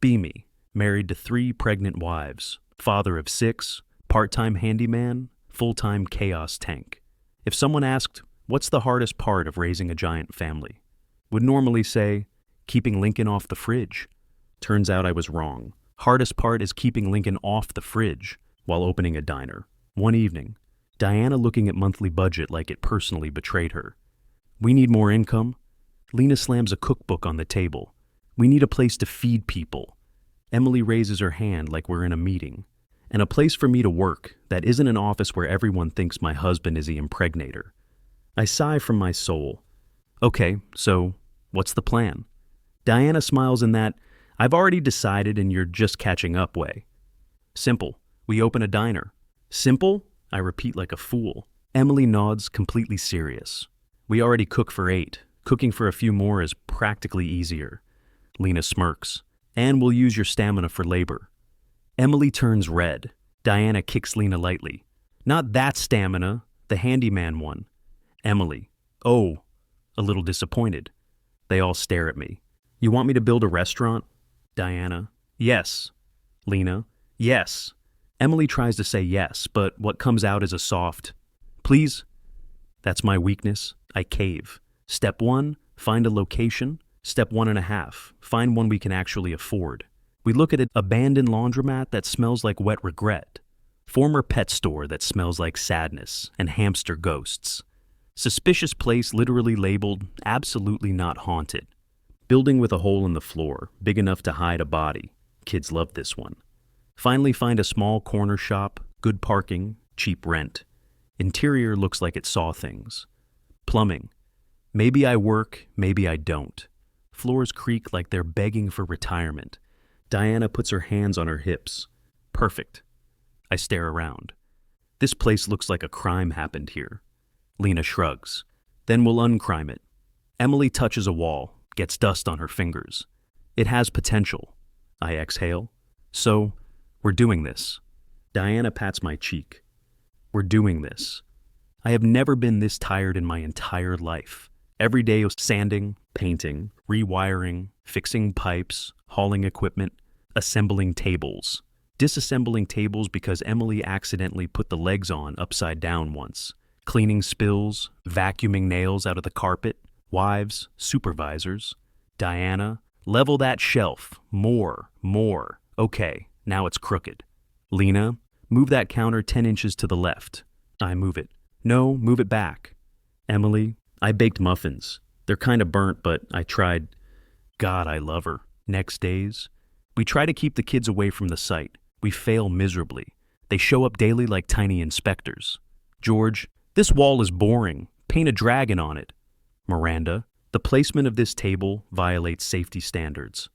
Be me, married to 3 pregnant wives, father of 6, part-time handyman, full-time chaos tank. If someone asked, what's the hardest part of raising a giant family? Would normally say, keeping Lincoln off the fridge. Turns out I was wrong. Hardest part is keeping Lincoln off the fridge while opening a diner. One evening, Diana looking at monthly budget like it personally betrayed her. We need more income. Lena slams a cookbook on the table. We need a place to feed people. Emily raises her hand like we're in a meeting. And a place for me to work that isn't an office where everyone thinks my husband is the impregnator. I sigh from my soul. Okay, so what's the plan? Diana smiles in that, I've already decided and you're just catching up way. Simple. We open a diner. Simple? I repeat like a fool. Emily nods, completely serious. We already cook for 8. Cooking for a few more is practically easier. Lena smirks. And we'll use your stamina for labor. Emily turns red. Diana kicks Lena lightly. Not that stamina, the handyman one. Emily. Oh, a little disappointed. They all stare at me. You want me to build a restaurant? Diana. Yes. Lena. Yes. Emily tries to say yes, but what comes out is a soft, please. That's my weakness. I cave. Step 1, find a location. Step 1.5, find one we can actually afford. We look at an abandoned laundromat that smells like wet regret. Former pet store that smells like sadness and hamster ghosts. Suspicious place literally labeled absolutely not haunted. Building with a hole in the floor, big enough to hide a body. Kids love this one. Finally find a small corner shop, good parking, cheap rent. Interior looks like it saw things. Plumbing. Maybe I work, maybe I don't. Floors creak like they're begging for retirement. Diana puts her hands on her hips. Perfect. I stare around. This place looks like a crime happened here. Lena shrugs. Then we'll uncrime it. Emily touches a wall, gets dust on her fingers. It has potential. I exhale. So, we're doing this. Diana pats my cheek. We're doing this. I have never been this tired in my entire life. Every day of sanding, painting, rewiring, fixing pipes, hauling equipment, assembling tables. Disassembling tables because Emily accidentally put the legs on upside down once. Cleaning spills, vacuuming nails out of the carpet, wives, supervisors. Diana, level that shelf. More. Okay, now it's crooked. Lena, move that counter 10 inches to the left. I move it. No, move it back. Emily, I baked muffins. They're kind of burnt, but I tried. God, I love her. Next days, we try to keep the kids away from the site. We fail miserably. They show up daily like tiny inspectors. George, this wall is boring. Paint a dragon on it. Miranda, the placement of this table violates safety standards.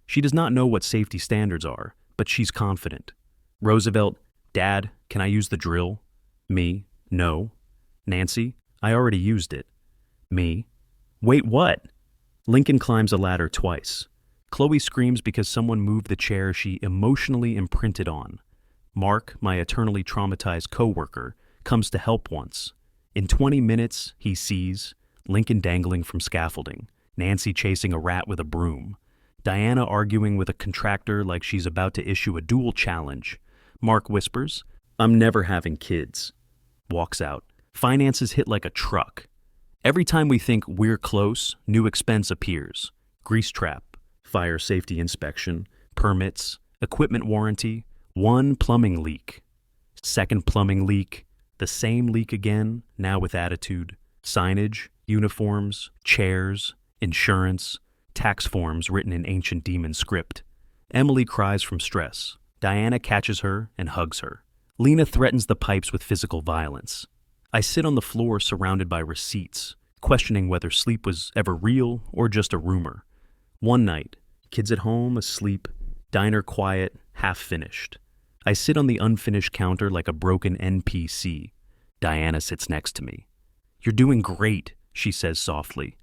She does not know what safety standards are, but she's confident. Roosevelt, Dad, can I use the drill? Me, no. Nancy, I already used it. Me, wait, what? Lincoln climbs a ladder twice. Chloe screams because someone moved the chair she emotionally imprinted on. Mark, my eternally traumatized coworker, comes to help once. In 20 minutes, he sees Lincoln dangling from scaffolding, Nancy chasing a rat with a broom, Diana arguing with a contractor like she's about to issue a duel challenge. Mark whispers, I'm never having kids. Walks out. Finances hit like a truck. Every time we think we're close, new expense appears. Grease trap, fire safety inspection, permits, equipment warranty, 1 plumbing leak. 2nd plumbing leak, the same leak again, now with attitude. Signage, uniforms, chairs, insurance, tax forms written in ancient demon script. Emily cries from stress. Diana catches her and hugs her. Lena threatens the pipes with physical violence. I sit on the floor surrounded by receipts, questioning whether sleep was ever real or just a rumor. One night, kids at home, asleep, diner quiet, half finished. I sit on the unfinished counter like a broken NPC. Diana sits next to me. You're doing great, she says softly.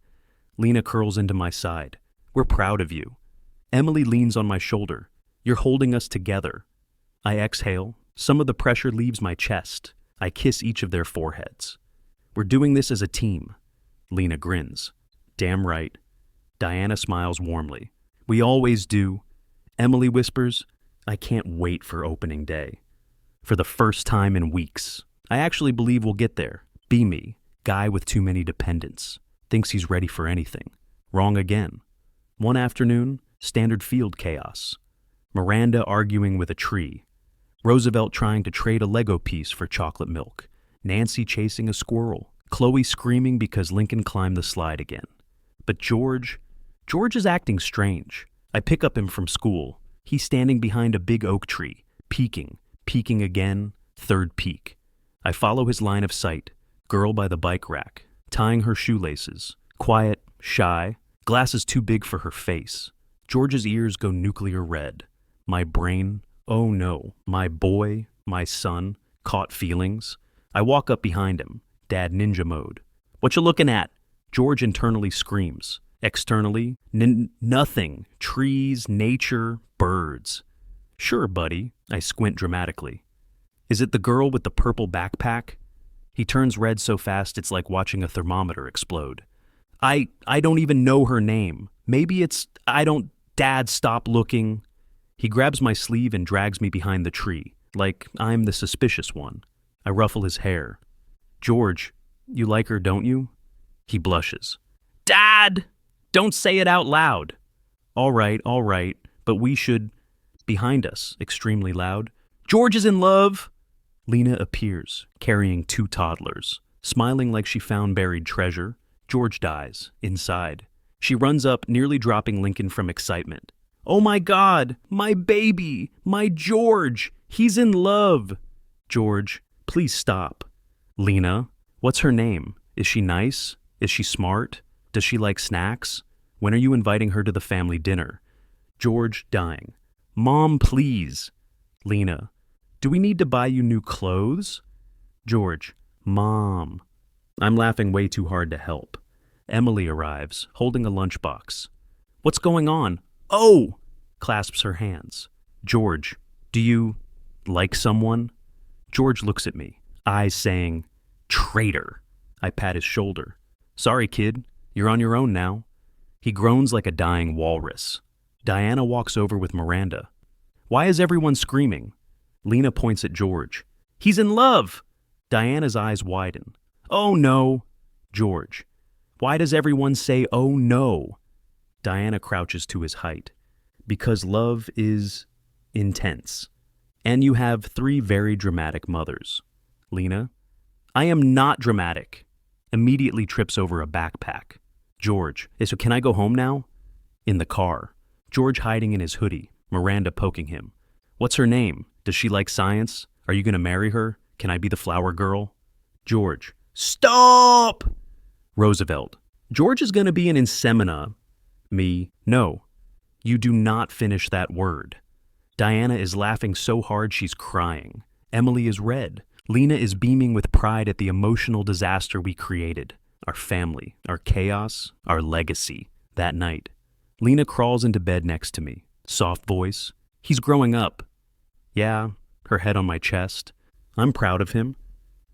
Lena curls into my side. We're proud of you. Emily leans on my shoulder. You're holding us together. I exhale. Some of the pressure leaves my chest. I kiss each of their foreheads. We're doing this as a team. Lena grins. Damn right. Diana smiles warmly. We always do. Emily whispers, I can't wait for opening day. For the first time in weeks. I actually believe we'll get there. Be me, guy with too many dependents. Thinks he's ready for anything. Wrong again. One afternoon, standard field chaos. Miranda arguing with a tree. Roosevelt trying to trade a Lego piece for chocolate milk. Nancy chasing a squirrel. Chloe screaming because Lincoln climbed the slide again. But George is acting strange. I pick up him from school. He's standing behind a big oak tree, peeking again, third peek. I follow his line of sight, girl by the bike rack, tying her shoelaces, quiet, shy, glasses too big for her face. George's ears go nuclear red. My brain, oh no, my boy, my son, caught feelings. I walk up behind him, dad ninja mode. What you looking at? George internally screams. Externally, nothing. Trees, nature, birds. Sure, buddy. I squint dramatically. Is it the girl with the purple backpack? He turns red so fast it's like watching a thermometer explode. I don't even know her name. Maybe it's, Dad, stop looking. He grabs my sleeve and drags me behind the tree, like I'm the suspicious one. I ruffle his hair. George, you like her, don't you? He blushes. Dad! Don't say it out loud. All right, but we should... Behind us, extremely loud. George is in love! Lena appears, carrying 2 toddlers. Smiling like she found buried treasure. George dies, inside. She runs up, nearly dropping Lincoln from excitement. Oh my God! My baby! My George! He's in love! George, please stop. Lena, what's her name? Is she nice? Is she smart? Does she like snacks? When are you inviting her to the family dinner? George, dying. Mom, please. Lena, do we need to buy you new clothes? George, Mom. I'm laughing way too hard to help. Emily arrives, holding a lunchbox. What's going on? Oh! Clasps her hands. George, do you like someone? George looks at me, eyes saying, traitor. I pat his shoulder. Sorry, kid. You're on your own now. He groans like a dying walrus. Diana walks over with Miranda. Why is everyone screaming? Lena points at George. He's in love! Diana's eyes widen. Oh no! George. Why does everyone say oh no? Diana crouches to his height. Because love is intense. And you have 3 very dramatic mothers. Lena. I am not dramatic. Immediately trips over a backpack. George. So can I go home now? In the car. George hiding in his hoodie. Miranda poking him. What's her name? Does she like science? Are you going to marry her? Can I be the flower girl? George. Stop! Roosevelt. George is going to be an insemina. Me. No. You do not finish that word. Diana is laughing so hard she's crying. Emily is red. Lena is beaming with pride at the emotional disaster we created. Our family, our chaos, our legacy. That night. Lena crawls into bed next to me. Soft voice. He's growing up. Yeah, her head on my chest. I'm proud of him.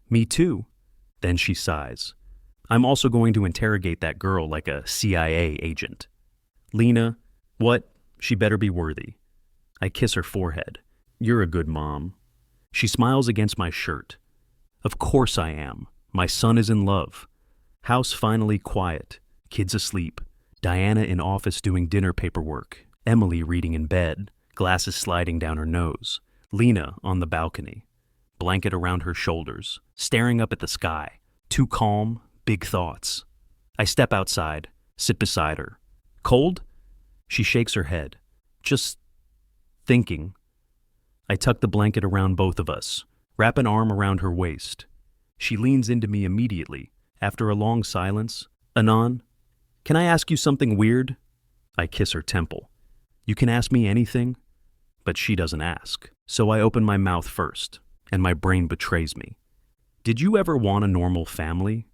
Me too. Then she sighs. I'm also going to interrogate that girl like a CIA agent. Lena, what? She better be worthy. I kiss her forehead. You're a good mom. She smiles against my shirt. Of course I am. My son is in love. House finally quiet. Kids asleep. Diana in office doing dinner paperwork. Emily reading in bed. Glasses sliding down her nose. Lena on the balcony. Blanket around her shoulders. Staring up at the sky. Too calm. Big thoughts. I step outside. Sit beside her. Cold? She shakes her head. Just thinking. I tuck the blanket around both of us, wrap an arm around her waist. She leans into me immediately, after a long silence. Anon, can I ask you something weird? I kiss her temple. You can ask me anything, but she doesn't ask. So I open my mouth first, and my brain betrays me. Did you ever want a normal family?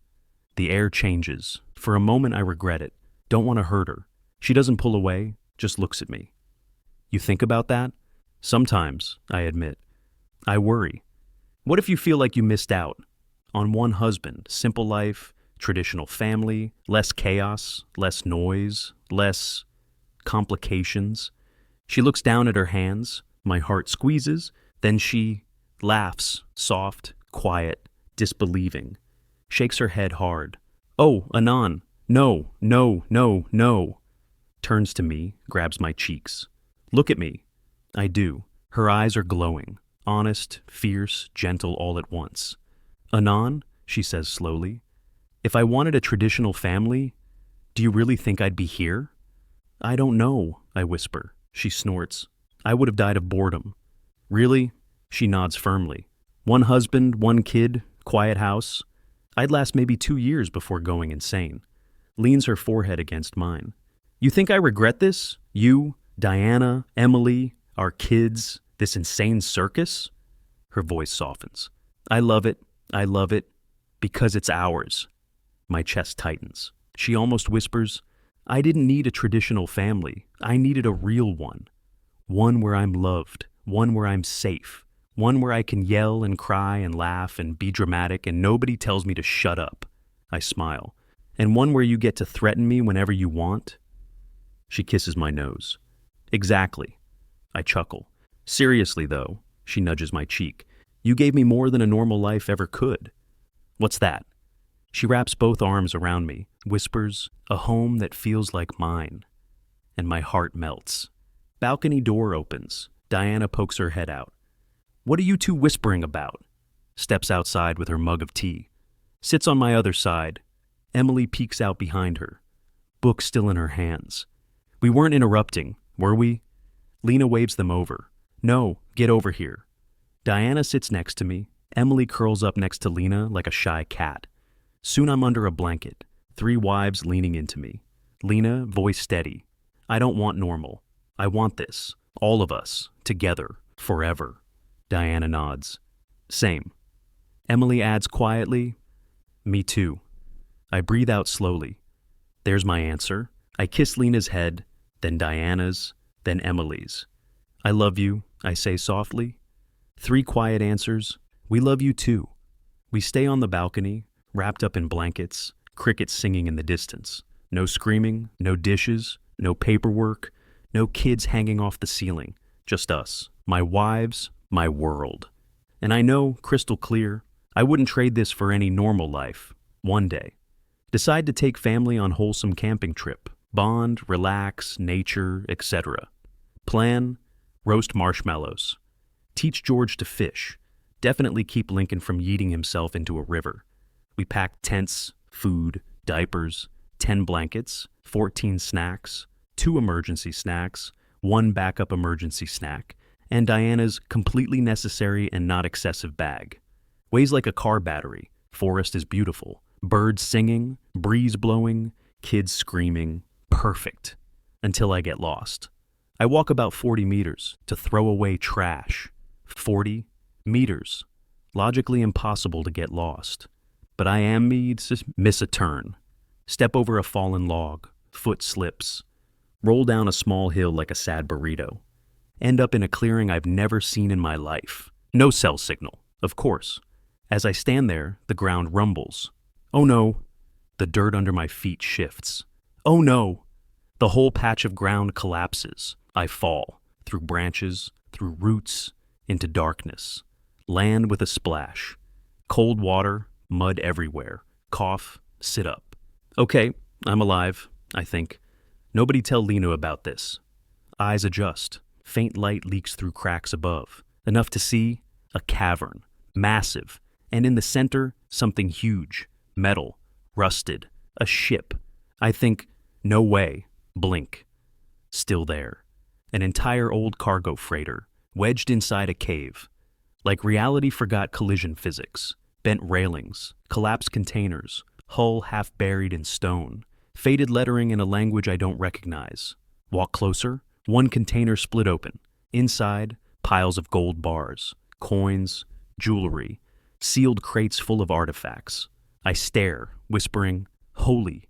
The air changes. For a moment I regret it. Don't want to hurt her. She doesn't pull away, just looks at me. You think about that? Sometimes, I admit. I worry. What if you feel like you missed out? On one husband, simple life, traditional family, less chaos, less noise, less complications. She looks down at her hands. My heart squeezes. Then she laughs, soft, quiet, disbelieving. Shakes her head hard. Oh, Anan. No, no, no, no. Turns to me, grabs my cheeks. Look at me. I do. Her eyes are glowing. Honest, fierce, gentle all at once. Anan, she says slowly, if I wanted a traditional family, do you really think I'd be here? I don't know, I whisper. She snorts. I would have died of boredom. Really? She nods firmly. One husband, one kid, quiet house. I'd last maybe 2 years before going insane. Leans her forehead against mine. You think I regret this? You, Diana, Emily, our kids, this insane circus? Her voice softens. I love it, because it's ours. My chest tightens. She almost whispers, I didn't need a traditional family. I needed a real one. One where I'm loved, one where I'm safe, one where I can yell and cry and laugh and be dramatic and nobody tells me to shut up. I smile. And one where you get to threaten me whenever you want. She kisses my nose. Exactly. I chuckle. Seriously, though, she nudges my cheek. You gave me more than a normal life ever could. What's that? She wraps both arms around me, whispers, a home that feels like mine. And my heart melts. Balcony door opens. Diana pokes her head out. What are you two whispering about? Steps outside with her mug of tea. Sits on my other side. Emily peeks out behind her. Book still in her hands. We weren't interrupting, were we? Lena waves them over. No, get over here. Diana sits next to me. Emily curls up next to Lena like a shy cat. Soon I'm under a blanket. 3 wives leaning into me. Lena, voice steady. I don't want normal. I want this. All of us. Together. Forever. Diana nods. Same. Emily adds quietly. Me too. I breathe out slowly. There's my answer. I kiss Lena's head, then Diana's, then Emily's. I love you, I say softly. 3 quiet answers. We love you too. We stay on the balcony, wrapped up in blankets, crickets singing in the distance. No screaming, no dishes, no paperwork, no kids hanging off the ceiling. Just us, my wives, my world. And I know, crystal clear, I wouldn't trade this for any normal life. One day. Decide to take family on wholesome camping trip. Bond, relax, nature, etc. Plan, roast marshmallows. Teach George to fish. Definitely keep Lincoln from yeeting himself into a river. We packed tents, food, diapers, 10 blankets, 14 snacks, 2 emergency snacks, 1 backup emergency snack, and Diana's completely necessary and not excessive bag. Weighs like a car battery. Forest is beautiful. Birds singing, breeze blowing, kids screaming. Perfect. Until I get lost. I walk about 40 meters to throw away trash. 40 meters. Logically impossible to get lost. But I am me to miss a turn. Step over a fallen log. Foot slips. Roll down a small hill like a sad burrito. End up in a clearing I've never seen in my life. No cell signal, of course. As I stand there, the ground rumbles. Oh no. The dirt under my feet shifts. Oh no. The whole patch of ground collapses. I fall. Through branches, through roots, into darkness. Land with a splash. Cold water, mud everywhere. Cough, sit up. Okay, I'm alive, I think. Nobody tell Lena about this. Eyes adjust. Faint light leaks through cracks above. Enough to see a cavern. Massive. And in the center, something huge. Metal. Rusted. A ship. I think, no way. Blink. Still there. An entire old cargo freighter, wedged inside a cave. Like reality forgot collision physics. Bent railings. Collapsed containers. Hull half buried in stone. Faded lettering in a language I don't recognize. Walk closer. 1 container split open. Inside, piles of gold bars. Coins. Jewelry. Sealed crates full of artifacts. I stare, whispering, holy.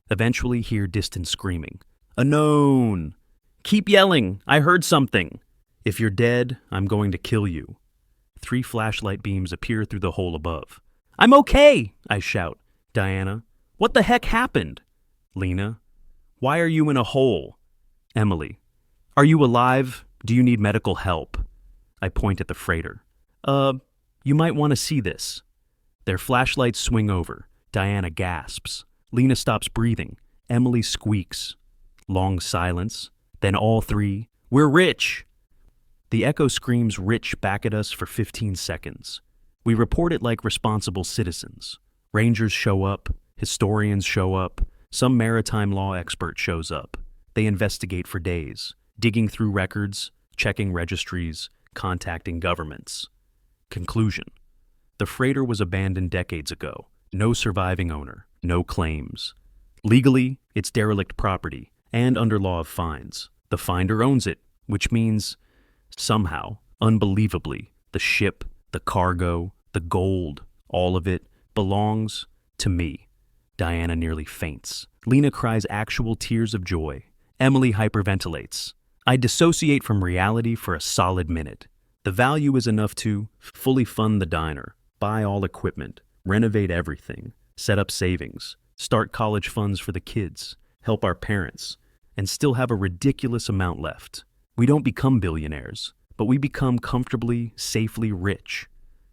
Eventually hear distant screaming. Unknown! Keep yelling! I heard something! If you're dead, I'm going to kill you. 3 flashlight beams appear through the hole above. I'm okay! I shout. Diana. What the heck happened? Lena. Why are you in a hole? Emily. Are you alive? Do you need medical help? I point at the freighter. You might want to see this. Their flashlights swing over. Diana gasps. Lena stops breathing. Emily squeaks. Long silence. Then all three, "We're rich!" The echo screams rich back at us for 15 seconds. We report it like responsible citizens. Rangers show up. Historians show up. Some maritime law expert shows up. They investigate for days, digging through records, checking registries, contacting governments. Conclusion: the freighter was abandoned decades ago. No surviving owner, no claims. Legally, it's derelict property, and under law of fines. The finder owns it, which means, somehow, unbelievably, the ship, the cargo, the gold, all of it, belongs to me. Diana nearly faints. Lena cries actual tears of joy. Emily hyperventilates. I dissociate from reality for a solid minute. The value is enough to fully fund the diner, buy all equipment, renovate everything, set up savings, start college funds for the kids, help our parents, and still have a ridiculous amount left. We don't become billionaires, but we become comfortably, safely rich.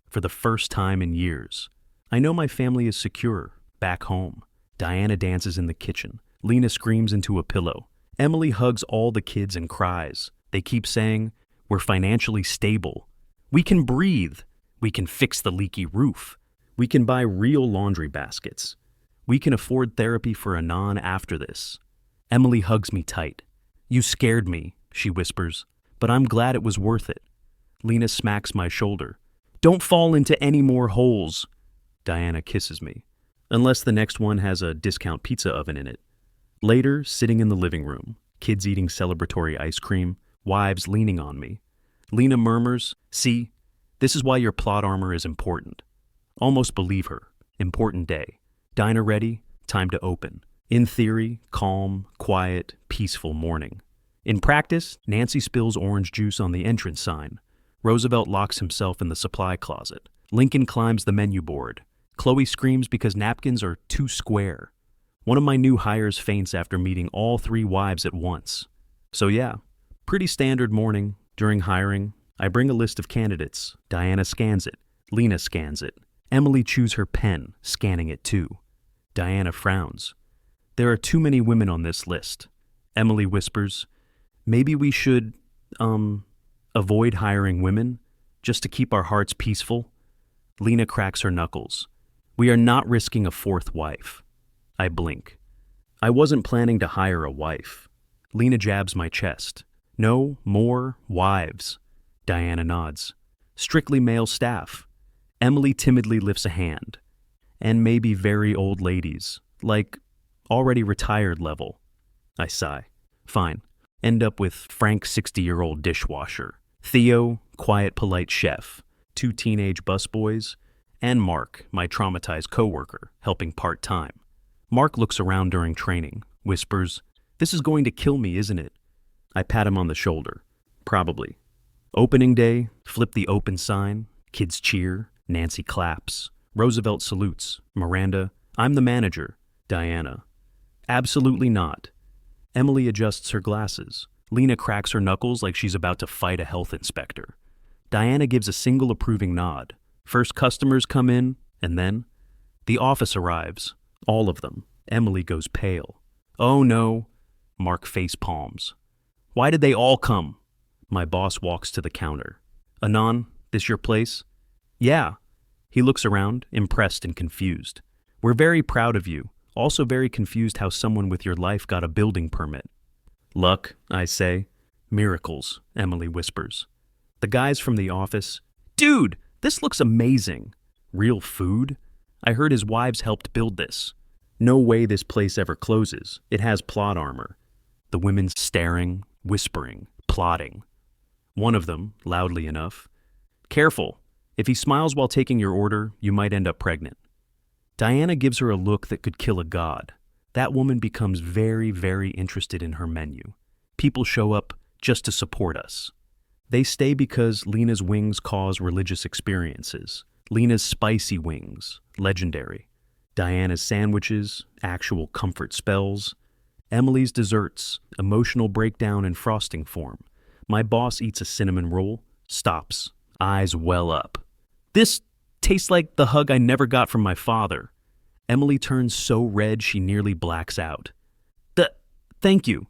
For the first time in years. I know my family is secure, back home. Diana dances in the kitchen. Lena screams into a pillow. Emily hugs all the kids and cries. They keep saying, we're financially stable. We can breathe. We can fix the leaky roof. We can buy real laundry baskets. We can afford therapy for Anon after this. Emily hugs me tight. You scared me, she whispers, but I'm glad it was worth it. Lena smacks my shoulder. Don't fall into any more holes. Diana kisses me. Unless the next one has a discount pizza oven in it. Later, sitting in the living room, kids eating celebratory ice cream, wives leaning on me. Lena murmurs, see, this is why your plot armor is important. Almost believe her. Important day. Diner ready, time to open. In theory, calm, quiet, peaceful morning. In practice, Nancy spills orange juice on the entrance sign. Roosevelt locks himself in the supply closet. Lincoln climbs the menu board. Chloe screams because napkins are too square. One of my new hires faints after meeting all three wives at once. So yeah, pretty standard morning. During hiring, I bring a list of candidates. Diana scans it. Lena scans it. Emily chews her pen, scanning it too. Diana frowns. There are too many women on this list. Emily whispers, maybe we should, avoid hiring women, just to keep our hearts peaceful. Lena cracks her knuckles. We are not risking a fourth wife. I blink. I wasn't planning to hire a wife. Lena jabs my chest. No more wives. Diana nods. Strictly male staff. Emily timidly lifts a hand. And maybe very old ladies, like already retired level. I sigh. Fine. End up with Frank, 60-year-old dishwasher. Theo, quiet, polite chef. 2 teenage busboys. And Mark, my traumatized coworker, helping part-time. Mark looks around during training, whispers, this is going to kill me, isn't it? I pat him on the shoulder. Probably. Opening day, flip the open sign. Kids cheer. Nancy claps. Roosevelt salutes. Miranda, I'm the manager. Diana, absolutely not. Emily adjusts her glasses. Lena cracks her knuckles like she's about to fight a health inspector. Diana gives a single approving nod. First customers come in, and then the office arrives. All of them. Emily goes pale. Oh no. Mark face palms. Why did they all come? My boss walks to the counter. Anon, this your place? Yeah. He looks around, impressed and confused. We're very proud of you. Also very confused how someone with your life got a building permit. Luck, I say. Miracles, Emily whispers. The guys from the office. Dude, this looks amazing. Real food? I heard his wives helped build this. No way this place ever closes. It has plot armor. The women staring, whispering, plotting. One of them, loudly enough. Careful. If he smiles while taking your order, you might end up pregnant. Diana gives her a look that could kill a god. That woman becomes very, very interested in her menu. People show up just to support us. They stay because Lena's wings cause religious experiences. Lena's spicy wings, legendary. Diana's sandwiches, actual comfort spells. Emily's desserts, emotional breakdown in frosting form. My boss eats a cinnamon roll, stops, eyes well up. This tastes like the hug I never got from my father. Emily turns so red she nearly blacks out. Thank you.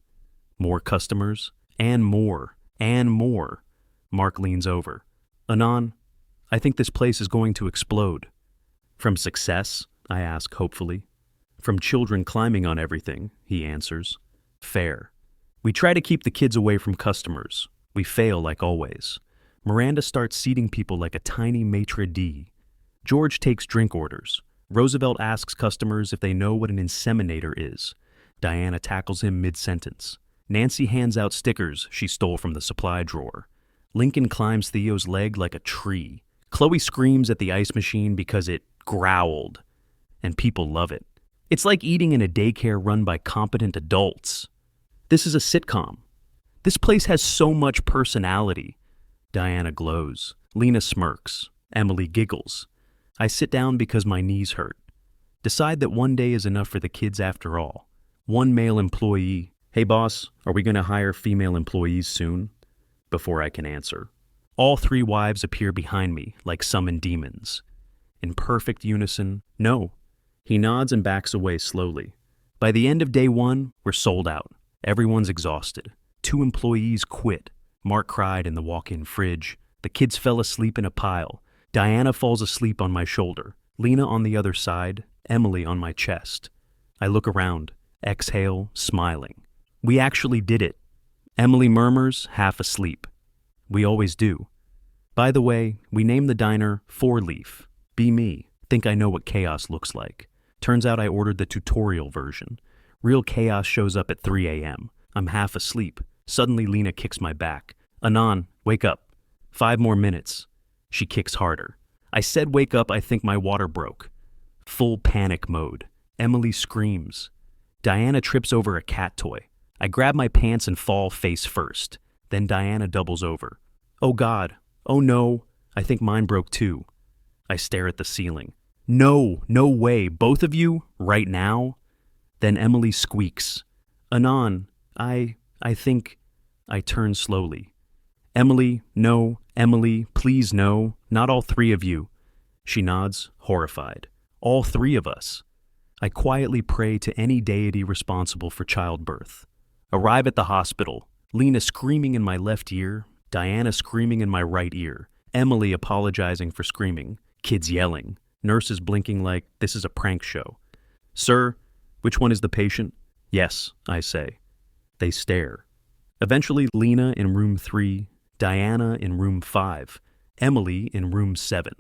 More customers, and more, and more. Mark leans over. Anon, I think this place is going to explode. From success? I ask hopefully. From children climbing on everything, he answers. Fair. We try to keep the kids away from customers. We fail like always. Miranda starts seating people like a tiny maitre d'. George takes drink orders. Roosevelt asks customers if they know what an inseminator is. Diana tackles him mid-sentence. Nancy hands out stickers she stole from the supply drawer. Lincoln climbs Theo's leg like a tree. Chloe screams at the ice machine because it growled. And people love it. It's like eating in a daycare run by competent adults. This is a sitcom. This place has so much personality. Diana glows. Lena smirks. Emily giggles. I sit down because my knees hurt. Decide that one day is enough for the kids after all. One male employee. Hey boss, are we going to hire female employees soon? Before I can answer. All three wives appear behind me like summoned demons. In perfect unison, no. He nods and backs away slowly. By the end of day one, we're sold out. Everyone's exhausted. 2 employees quit. Mark cried in the walk-in fridge. The kids fell asleep in a pile. Diana falls asleep on my shoulder. Lena on the other side. Emily on my chest. I look around. Exhale, smiling. We actually did it. Emily murmurs, half asleep. We always do. By the way, we named the diner Fourleaf. Be me. Think I know what chaos looks like. Turns out I ordered the tutorial version. Real chaos shows up at 3 a.m. I'm half asleep. Suddenly Lena kicks my back. Anon, wake up. 5 more minutes. She kicks harder. I said wake up, I think my water broke. Full panic mode. Emily screams. Diana trips over a cat toy. I grab my pants and fall face first. Then Diana doubles over. Oh God. Oh no. I think mine broke too. I stare at the ceiling. No way. Both of you? Right now? Then Emily squeaks. Anon, I think. I turn slowly. Emily, no. Emily, please no. Not all 3 of you. She nods, horrified. All 3 of us. I quietly pray to any deity responsible for childbirth. Arrive at the hospital. Lena screaming in my left ear. Diana screaming in my right ear. Emily apologizing for screaming. Kids yelling. Nurses blinking like this is a prank show. Sir, which one is the patient? Yes, I say. They stare. Eventually, Lena in room 3, Diana in room 5, Emily in room 7.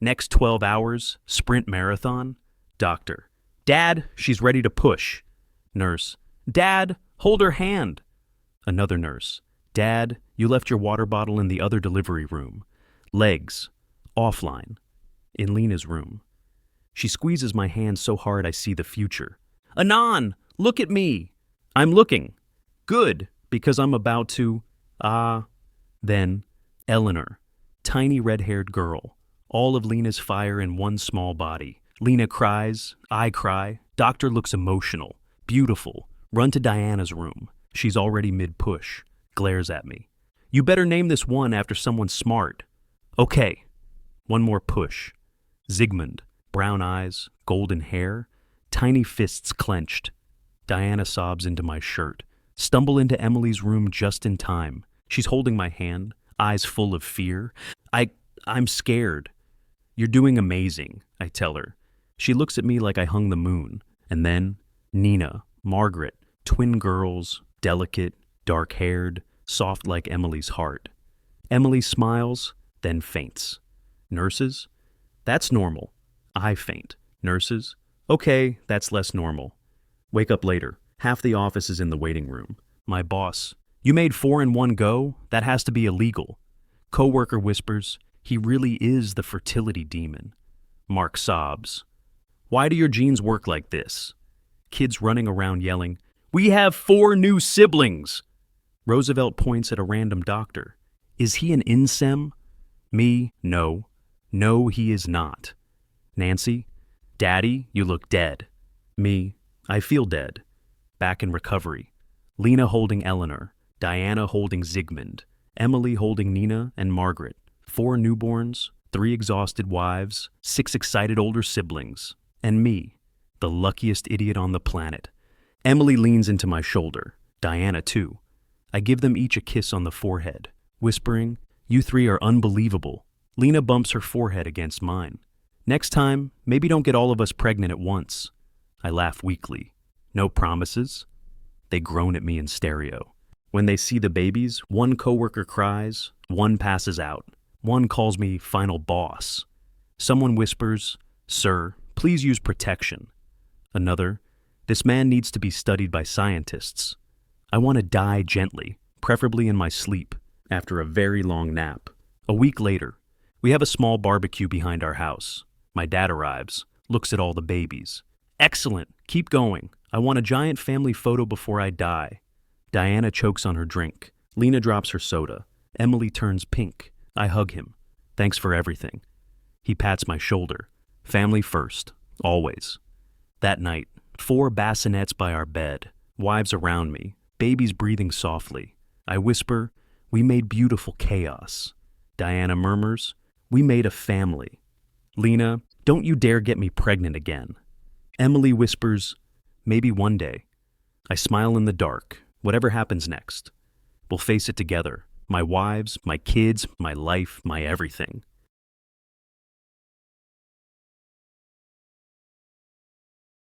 Next 12 hours, sprint marathon. Doctor. Dad, she's ready to push. Nurse. Dad, hold her hand. Another nurse. Dad, you left your water bottle in the other delivery room. Legs. Offline. In Lena's room. She squeezes my hand so hard I see the future. Anon, look at me. I'm looking. Good, because I'm about to... Then, Eleanor. Tiny red-haired girl. All of Lena's fire in one small body. Lena cries. I cry. Doctor looks emotional. Beautiful. Run to Diana's room. She's already mid-push. Glares at me. You better name this one after someone smart. Okay. One more push. Zygmunt. Brown eyes. Golden hair. Tiny fists clenched. Diana sobs into my shirt. Stumble into Emily's room just in time. She's holding my hand. Eyes full of fear. I'm scared. You're doing amazing, I tell her. She looks at me like I hung the moon. And then, Nina, Margaret, twin girls, delicate, dark-haired, soft like Emily's heart. Emily smiles, then faints. Nurses? That's normal. I faint. Nurses? Okay, that's less normal. Wake up later. Half the office is in the waiting room. My boss. You made 4 in one go? That has to be illegal. Coworker whispers, he really is the fertility demon. Mark sobs. Why do your genes work like this? Kids running around yelling, we have 4 new siblings! Roosevelt points at a random doctor. Is he an insem? Me, no. No, he is not. Nancy, Daddy, you look dead. Me, I feel dead. back in recovery. Lena holding Eleanor, Diana holding Zygmunt, Emily holding Nina and Margaret. 4 newborns, 3 exhausted wives, 6 excited older siblings, and me, the luckiest idiot on the planet. Emily leans into my shoulder, Diana too. I give them each a kiss on the forehead, whispering, "You 3 are unbelievable." Lena bumps her forehead against mine. "Next time, maybe don't get all of us pregnant at once." I laugh weakly. "No promises?" They groan at me in stereo. When they see the babies, one coworker cries, one passes out, one calls me final boss. Someone whispers, "Sir, please use protection." Another, "This man needs to be studied by scientists." I want to die gently, preferably in my sleep, after a very long nap. A week later, we have a small barbecue behind our house. My dad arrives, looks at all the babies. "Excellent, keep going. I want a giant family photo before I die." Diana chokes on her drink. Lena drops her soda. Emily turns pink. I hug him. "Thanks for everything." He pats my shoulder. "Family first, always." That night, 4 bassinets by our bed, wives around me, babies breathing softly. I whisper, "We made beautiful chaos." Diana murmurs, "We made a family." Lena, "Don't you dare get me pregnant again." Emily whispers, "Maybe one day." I smile in the dark. Whatever happens next, we'll face it together. My wives, my kids, my life, my everything.